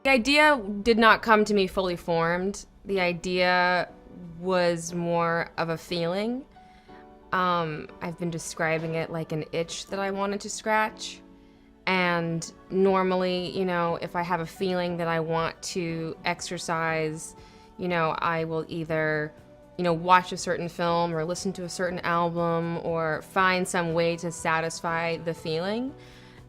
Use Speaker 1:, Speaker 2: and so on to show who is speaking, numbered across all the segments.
Speaker 1: The idea did not come to me fully formed. The idea was more of a feeling. I've been describing it like an itch that I wanted to scratch. And normally, you know, if I have a feeling that I want to exercise, you know, I will either, you know, watch a certain film or listen to a certain album or find some way to satisfy the feeling.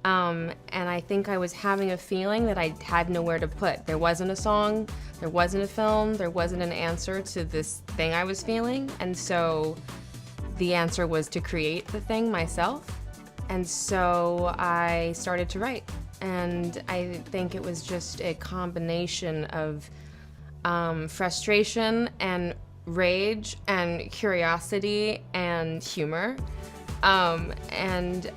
Speaker 1: And I think I was having a feeling that I had nowhere to put. There wasn't a song, there wasn't a film, there wasn't an answer to this thing I was feeling. And so the answer was to create the thing myself. And so I started to write. And I think it was just a combination of frustration and rage and curiosity and humor. And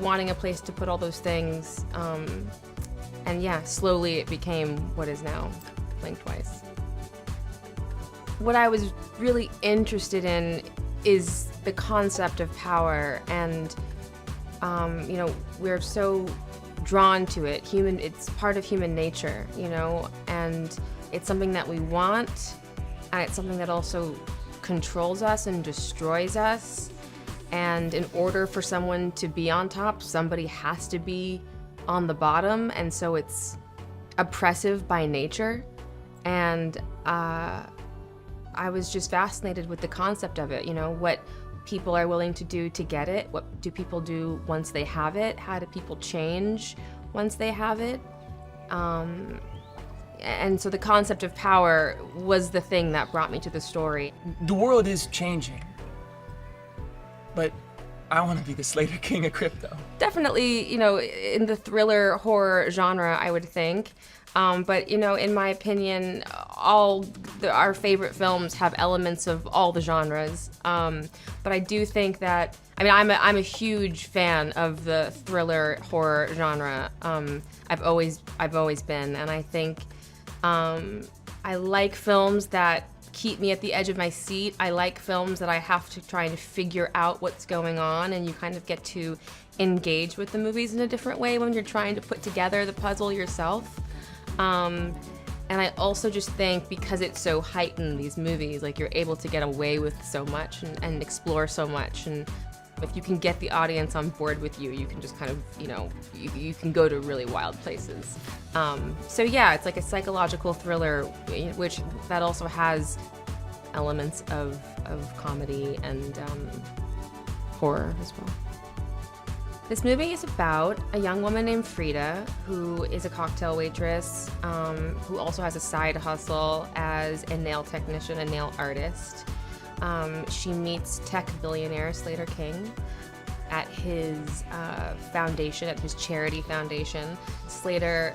Speaker 1: wanting a place to put all those things. And yeah, slowly it became what is now Blink Twice. What I was really interested in is the concept of power, and you know, we're so drawn to it. It's part of human nature, you know, and it's something that we want, and it's something that also controls us and destroys us. And in order for someone to be on top, somebody has to be on the bottom, and so it's oppressive by nature. And I was just fascinated with the concept of it, you know, what people are willing to do to get it, what do people do once they have it, how do people change once they have it. And so the concept of power was the thing that brought me to the story.
Speaker 2: The world is changing, but I want to be the Slater King of crypto.
Speaker 1: Definitely, you know, in the thriller horror genre, I would think. But, you know, in my opinion, our favorite films have elements of all the genres. But I do think that, I mean, I'm a huge fan of the thriller horror genre. I've always been, and I think I like films that keep me at the edge of my seat. I like films that I have to try and figure out what's going on, and you kind of get to engage with the movies in a different way when you're trying to put together the puzzle yourself. And I also just think because it's so heightened, these movies, like you're able to get away with so much and explore so much. And if you can get the audience on board with you, you can just kind of, you know, you can go to really wild places. So yeah, it's like a psychological thriller, which that also has elements of comedy and horror as well. This movie is about a young woman named Frida, who is a cocktail waitress, who also has a side hustle as a nail technician, a nail artist. She meets tech billionaire Slater King at his foundation, at his charity foundation. Slater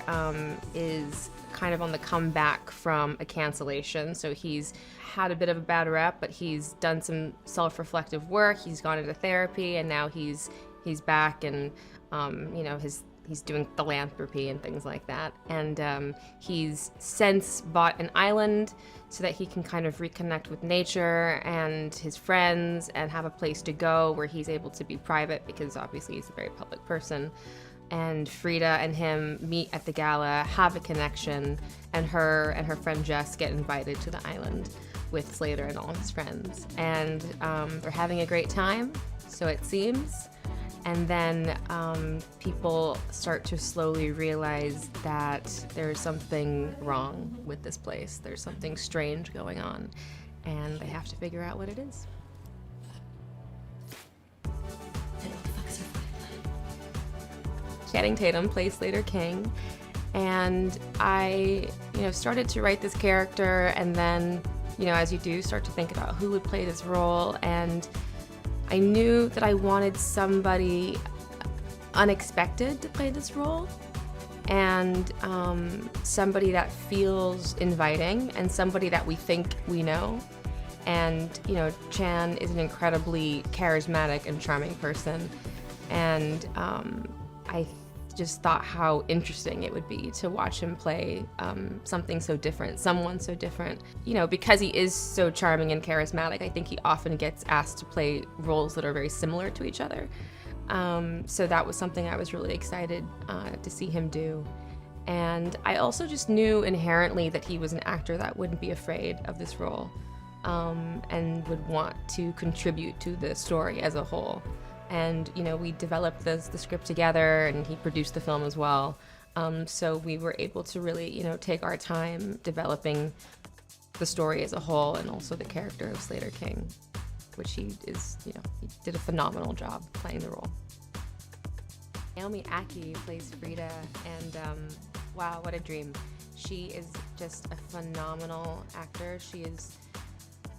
Speaker 1: is kind of on the comeback from a cancellation, so he's had a bit of a bad rep, but he's done some self-reflective work, he's gone into therapy, and now he's back, and you know, he's doing philanthropy and things like that. And he's since bought an island so that he can kind of reconnect with nature and his friends and have a place to go where he's able to be private, because obviously he's a very public person. And Frida and him meet at the gala, have a connection, and her friend Jess get invited to the island with Slater and all his friends. And they're having a great time, so it seems. And then people start to slowly realize that there's something wrong with this place. There's something strange going on, and they have to figure out what it is. Channing Tatum plays Slater King, and I, you know, started to write this character, and then, you know, as you do, start to think about who would play this role, and I knew that I wanted somebody unexpected to play this role, and somebody that feels inviting, and somebody that we think we know. And, you know, Chan is an incredibly charismatic and charming person, and I just thought how interesting it would be to watch him play something so different, someone so different. You know, because he is so charming and charismatic, I think he often gets asked to play roles that are very similar to each other. So that was something I was really excited to see him do. And I also just knew inherently that he was an actor that wouldn't be afraid of this role, and would want to contribute to the story as a whole. And, you know, we developed the script together, and he produced the film as well. So we were able to really, you know, take our time developing the story as a whole, and also the character of Slater King, which he did a phenomenal job playing the role. Naomi Ackie plays Frida, and wow, what a dream. She is just a phenomenal actor. She is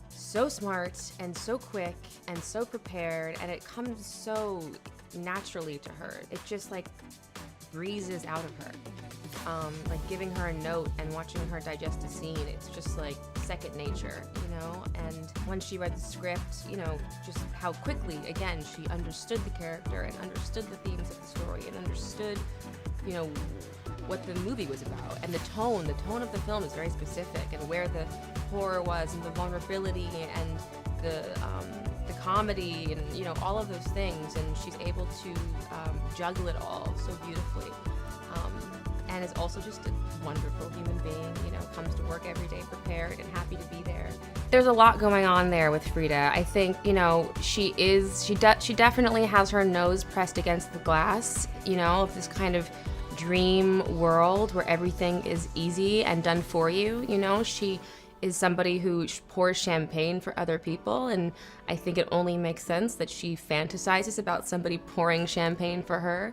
Speaker 1: so smart and so quick and so prepared, and it comes so naturally to her. It just like breezes out of her. Like giving her a note and watching her digest a scene, it's just like second nature, you know? And when she read the script, you know, just how quickly, again, she understood the character and understood the themes of the story and understood, you know, what the movie was about. And the tone of the film is very specific, and where the horror was and the vulnerability and the comedy and, you know, all of those things. And she's able to juggle it all so beautifully. And is also just a wonderful human being, you know, comes to work every day prepared and happy to be there. There's a lot going on there with Frida. I think, you know, she definitely has her nose pressed against the glass, you know, of this kind of dream world where everything is easy and done for you, you know. She is somebody who pours champagne for other people, and I think it only makes sense that she fantasizes about somebody pouring champagne for her,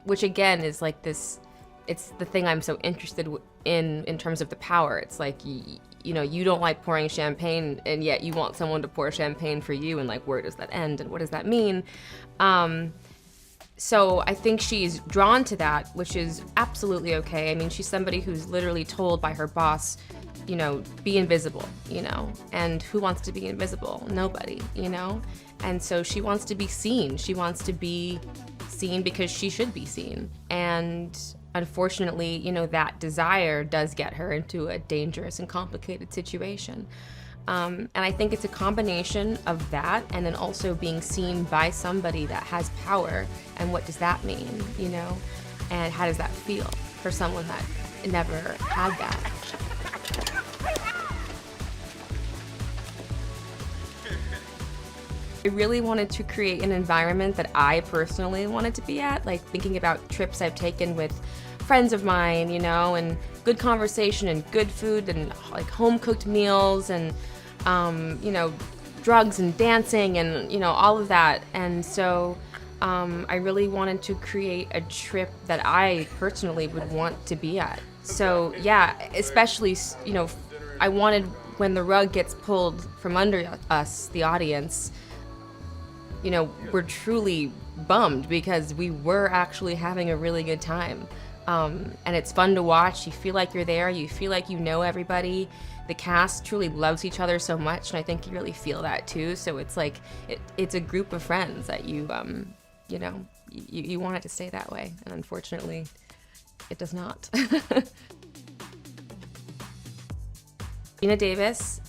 Speaker 1: which again is like this, it's the thing I'm so interested in terms of the power. It's like, you know, you don't like pouring champagne, and yet you want someone to pour champagne for you, and like, where does that end and what does that mean? So I think she's drawn to that, which is absolutely okay. I mean, she's somebody who's literally told by her boss, you know, be invisible, you know, and who wants to be invisible? Nobody, you know? And so she wants to be seen. She wants to be seen because she should be seen. And unfortunately, you know, that desire does get her into a dangerous and complicated situation. And I think it's a combination of that and then also being seen by somebody that has power. And what does that mean, you know? And how does that feel for someone that never had that? I really wanted to create an environment that I personally wanted to be at, like thinking about trips I've taken with friends of mine, you know, and good conversation and good food and like home-cooked meals and, you know, drugs and dancing and, you know, all of that. And so I really wanted to create a trip that I personally would want to be at. So yeah, especially, you know, I wanted when the rug gets pulled from under us, the audience, you know, we're truly bummed because we were actually having a really good time. And it's fun to watch. You feel like you're there. You feel like you know everybody. The cast truly loves each other so much, and I think you really feel that too. So it's like, it's a group of friends that you, you know, you want it to stay that way. And unfortunately, it does not. Gina Davis,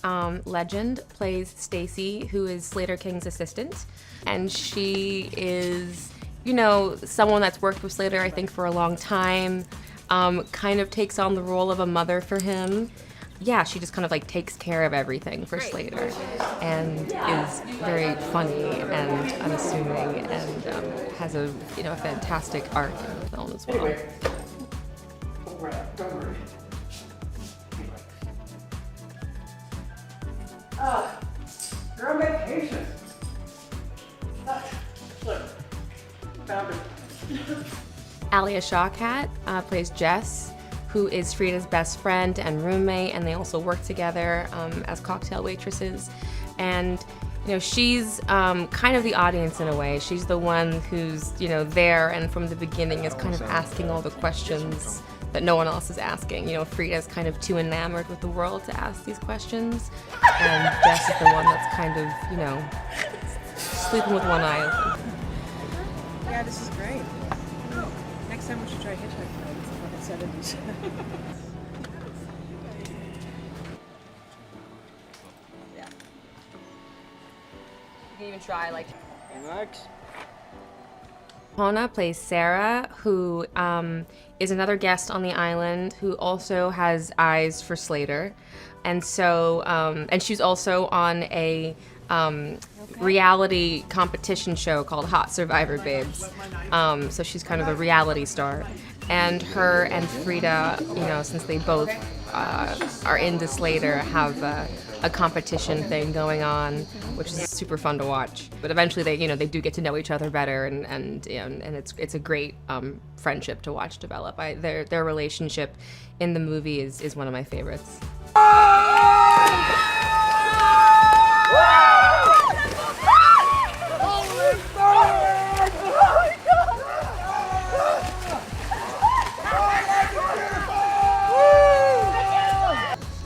Speaker 1: legend, plays Stacy, who is Slater King's assistant. And she is, you know, someone that's worked with Slater, I think, for a long time, kind of takes on the role of a mother for him. Yeah, she just kind of like takes care of everything for Slater and is very funny and unassuming and has a, you know, a fantastic arc in the film as well.
Speaker 3: Anyway, don't worry. You're on vacation. Look, found it.
Speaker 1: Alia Shawkat plays Jess, who is Frida's best friend and roommate, and they also work together as cocktail waitresses. And, you know, she's kind of the audience in a way. She's the one who's, you know, there and from the beginning is kind of asking all the questions that no one else is asking. You know, Frida's kind of too enamored with the world to ask these questions, and Jess is the one that's kind of, you know, sleeping with one eye open.
Speaker 4: Yeah, this is great. Next time we should try hitchhiking in the 70s.
Speaker 1: Yeah. You can even try, like...
Speaker 3: Max?
Speaker 1: Hona plays Sarah, who is another guest on the island who also has eyes for Slater. And so, and she's also on a reality competition show called Hot Survivor Babes. So she's kind of a reality star. And her and Frida, you know, since they both are into Slater, have a competition thing going on, which is super fun to watch. But eventually, they do get to know each other better, and it's a great friendship to watch develop. Their relationship in the movie is one of my favorites.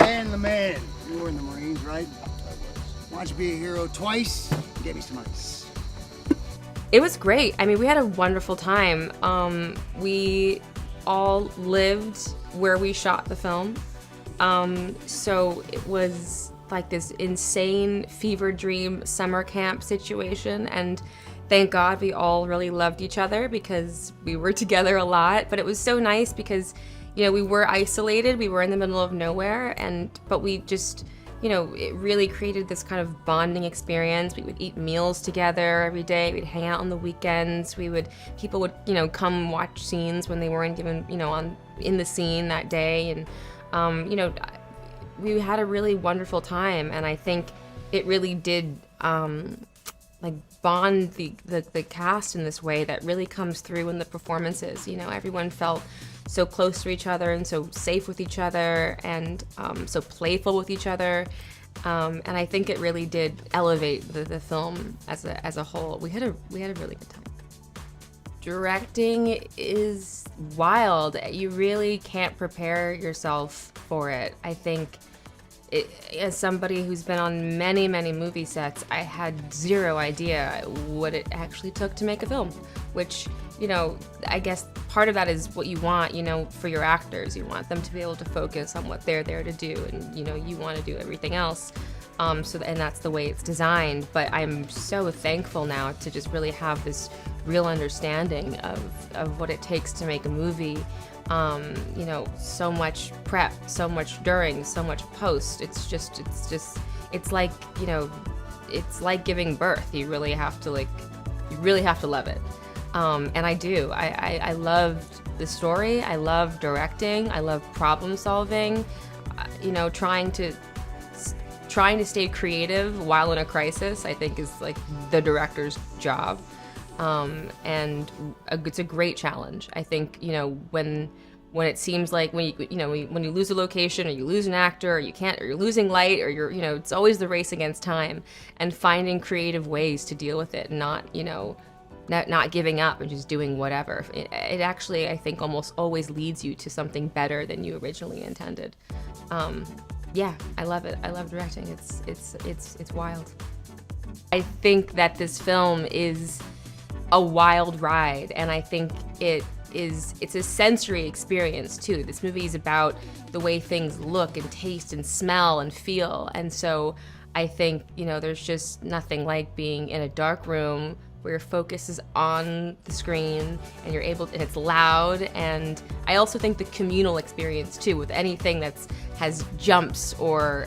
Speaker 5: And the man, you were in the Marines, right? Why don't you be a hero twice and get me some ice?
Speaker 1: It was great. I mean, we had a wonderful time. We all lived where we shot the film. So it was like this insane fever dream summer camp situation, and thank God we all really loved each other because we were together a lot. But it was so nice because, you know, we were isolated, we were in the middle of nowhere, but we just, you know, it really created this kind of bonding experience. We would eat meals together every day, we'd hang out on the weekends, people would, you know, come watch scenes when they weren't given, you know, in the scene that day, and you know, we had a really wonderful time, and I think it really did like bond the cast in this way that really comes through in the performances. You know, everyone felt so close to each other and so safe with each other, and so playful with each other, and I think it really did elevate the film as a whole. We had a really good time. Directing is wild. You really can't prepare yourself for it. I think, as somebody who's been on many, many movie sets, I had zero idea what it actually took to make a film, which, you know, I guess part of that is what you want, you know, for your actors. You want them to be able to focus on what they're there to do, and, you know, you want to do everything else. And that's the way it's designed. But I'm so thankful now to just really have this real understanding of what it takes to make a movie. You know, so much prep, so much during, so much post. It's like, you know, it's like giving birth. You really have to love it. And I do. I loved the story. I love directing. I love problem solving. You know, trying to stay creative while in a crisis, I think, is like the director's job. And it's a great challenge. I think, you know, when it seems like when you lose a location, or you lose an actor, or you're losing light, or you know, it's always the race against time, and finding creative ways to deal with it, and not giving up and just doing whatever. It actually, I think, almost always leads you to something better than you originally intended. Yeah, I love it. I love directing. It's wild. I think that this film is a wild ride, and I think it's a sensory experience too. This movie is about the way things look and taste and smell and feel, and so I think, you know, there's just nothing like being in a dark room where your focus is on the screen, and and it's loud. And I also think the communal experience too, with anything has jumps or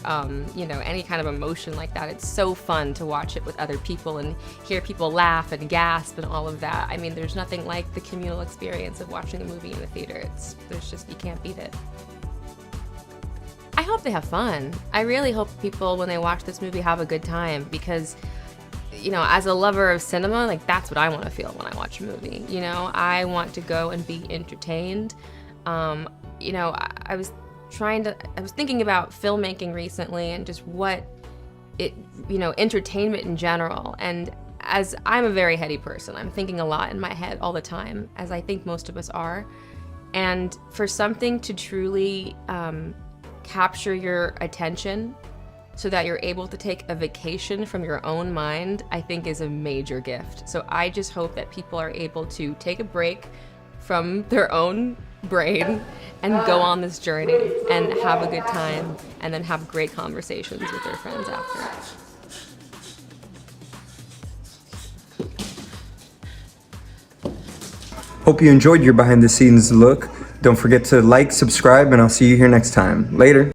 Speaker 1: you know, any kind of emotion like that, it's so fun to watch it with other people and hear people laugh and gasp and all of that. I mean, there's nothing like the communal experience of watching a movie in the theater. You can't beat it. I hope they have fun. I really hope people, when they watch this movie, have a good time, because, you know, as a lover of cinema, like, that's what I want to feel when I watch a movie. You know, I want to go and be entertained. You know, I was thinking about filmmaking recently, and just entertainment in general. And as I'm a very heady person, I'm thinking a lot in my head all the time, as I think most of us are. And for something to truly capture your attention so that you're able to take a vacation from your own mind, I think is a major gift. So I just hope that people are able to take a break from their own brain and go on this journey and have a good time, and then have great conversations with their friends after.
Speaker 6: Hope you enjoyed your behind the scenes look. Don't forget to like, subscribe, and I'll see you here next time. Later.